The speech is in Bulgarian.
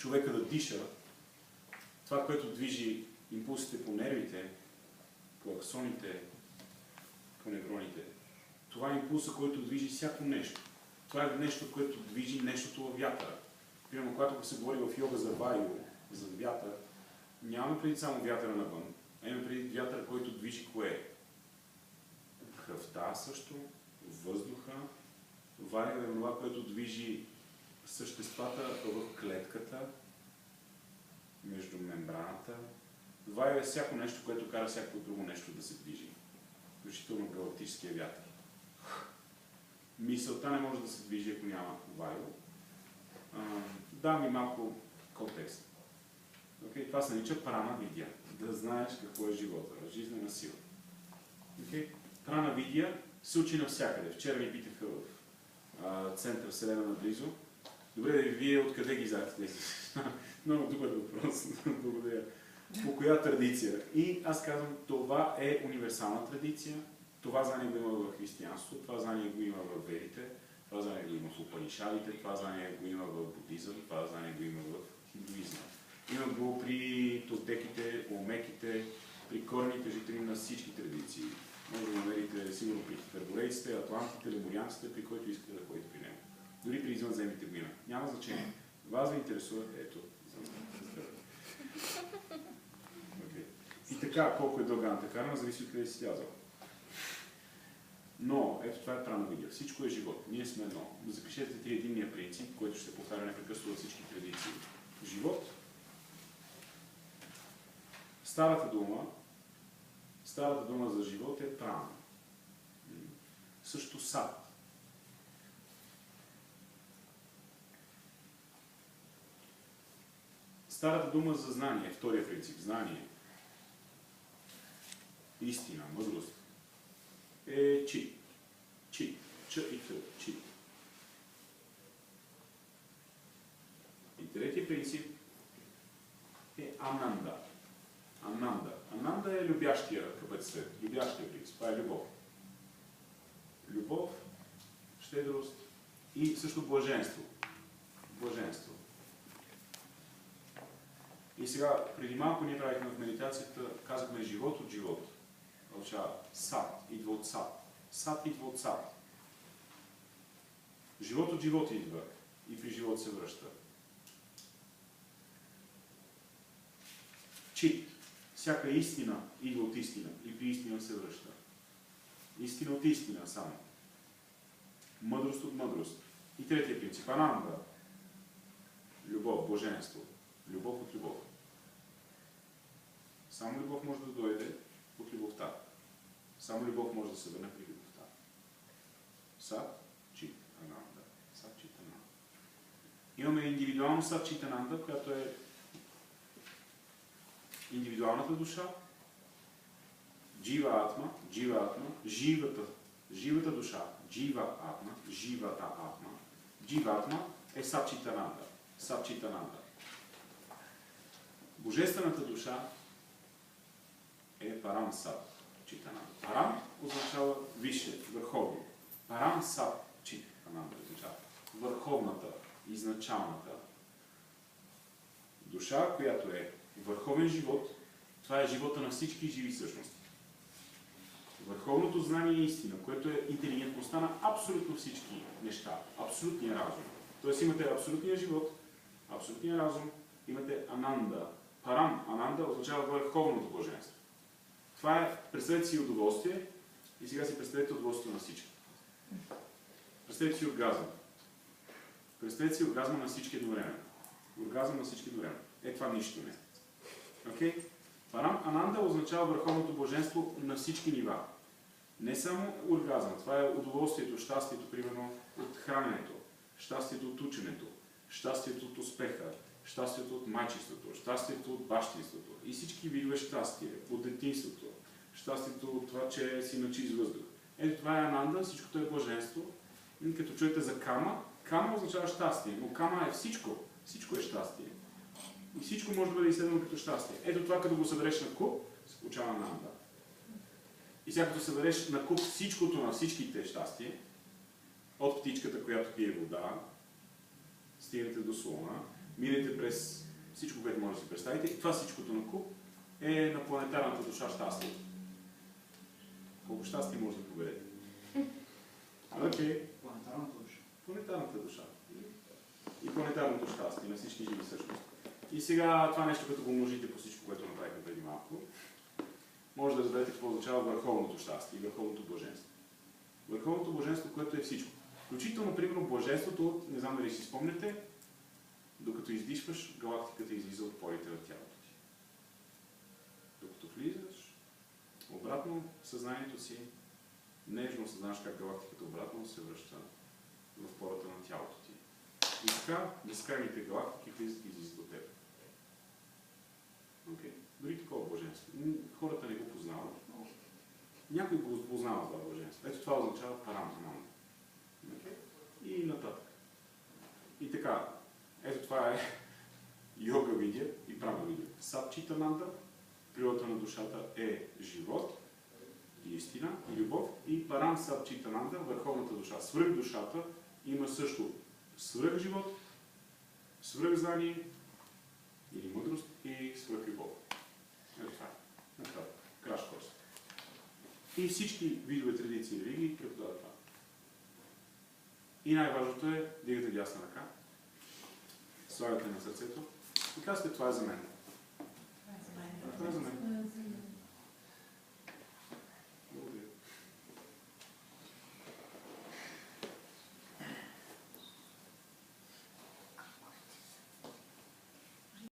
човека да диша, това, което движи импулсите по нервите, по аксоните, по невроните, това е импулса, който движи всяко нещо. Това е нещо, което движи нещото във вятъра. Примерно, когато се говори в йога за вайо, за вятър, нямаме преди само вятъра навън, а имаме преди вятъра, който движи кое? Кръвта също, въздуха. Вайо е това, което движи съществата в клетката, между мембраната. Вайо е всяко нещо, което кара всяко друго нещо да се движи. Включително галактическия вятър. Мисълта не може да се движи, ако няма вайо. Дам и малко контекст. Okay? Това се нарича прана видия. Да знаеш какво е живота, жизнена сила. Okay? Прана видия се учи навсякъде. Вчера ми питаха в център Вселена наблизо. Добре, вие откъде ги знаете тези? Много добър въпрос. Благодаря. По коя традиция? И аз казвам, това е универсална традиция. Това знание го има в християнството, това знание го има в ведите, това знание го има в Упанишадите, това знание го има в будизъм, това знание го има в хиндуизма. Има го при толтеките, олмеките, при корените жители на всички традиции. Може да намерите сигурно при хиперборейците, атлантите, лемурианците, при който искате да ходите при него. Дори при извънземните го има. Няма значение. Вас ви интересува, ето, И така, колко е дълга антакарна, зависи от къде си слязал. Но, ето това е прана видия. Всичко е живот. Ние сме едно. Запишете триединния принцип, който ще се повтаря непрекъснато във всички традиции. Живот. Старата дума за живот е прана. Също сад. Старата дума за знание, втория принцип, знание, истина, мъдрост, е чи. Чи. Ч и т. Чи. И третия принцип е ананда. Ананда. Ананда е любящия капацитет, любящия принцип. Това е любов. Любов, щедрост и също блаженство. Блаженство. И сега, преди малко ние правихме в медитацията, казахме живот от живот. Означава сад, идва от сад. Сад идва от сад. Живот от живот идва и при живот се връща. Чит. Всяка истина идва от истина и при истина се връща. Истина от истина само. Мъдрост от мъдрост. И третия принцип. Ананда. Любов, блаженство. Любов от любов. Само любов може да дойде от любовта. Само любов може да се върне при любовта. Сад, чит, ананда. Сад, чит, ананда. Имаме индивидуално сад, чит, ананда, която е индивидуалната душа, джива атма, живата душа, джива атма, живата атма. Джива атма е сад, чит, ананда. Сад, чит, ананда. Божествената душа е парам сад читананда. Парам означава висше, върховно. Парам сад читананда означава върховната, изначалната душа, която е върховен живот. Това е живота на всички живи същности. Върховното знание е истина, което е интелигентността на абсолютно всички неща. Абсолютния разум. Тоест имате абсолютния живот, абсолютния разум, имате ананда. Парам, ананда, означава върховното блаженство. Това е, представете си удоволствие и сега си представете удоволствието на всички. Представете си оргазъм. Представете си оргазма на всички едновременно. Оргазъм на всички едновременно. Е, това нищо не. Окей? Парам, ананда означава върховното блаженство на всички нива. Не само оргазъм. Това е удоволствието, щастието, примерно, от храненето, щастието от ученето, щастието от успеха, щастието от майчеството, щастието от бащинството и всички видове щастие, от детинството, щастието от това, че си на чист въздух. Ето това е ананда, всичкото е блаженство. И като чуете за кама, кама означава щастие, но кама е всичко. Всичко е щастие. И всичко може да бъде изследвано като щастие. Ето това, като го събереш на куп, се получава ананда. И сега като събереш на куп всичкото на всичките щастие, от птичката, която пие вода, стигнете до слона, минете през всичко, което може да си представите. И това всичкото на куп е на планетарната душа щастие. Колко щастие може да победете? Окей. Планетарната душа. Планетарната душа. И планетарното щастие на всички живи същности. И сега това нещо, като го умножите по всичко, което направихме преди малко, може да разберете какво означава върховното щастие и върховното блаженство. Върховното блаженство, което е всичко. Включително, примерно, блаженството от, не знам дали си спомняте, докато издишваш, галактиката излиза от порите на тялото ти. Докато влизаш, обратно съзнанието си, нежно съзнаваш как галактиката обратно се връща в пората на тялото ти. И така, безкрайните галактики влизат и излизат от теб. Окей. Дори такова блаженство. Хората не го познават. Някой го познава това блаженство. Ето това означава парамбрахман. И нататък. И така, ето това е йога видео и права видео. Сатчитананда, природата на душата е живот и истина и любов. И парам сатчитананда, върховната душа, свръх душата, има също свръх живот, свръх знание или мъдрост и свръх любов. Ето това. Нататък. Краш курс. И всички видове традиции и религии преподават това. И най-важното е, дигате дясна ръка, слагате на сърцето и казвате, това е за мен. Това е за мен.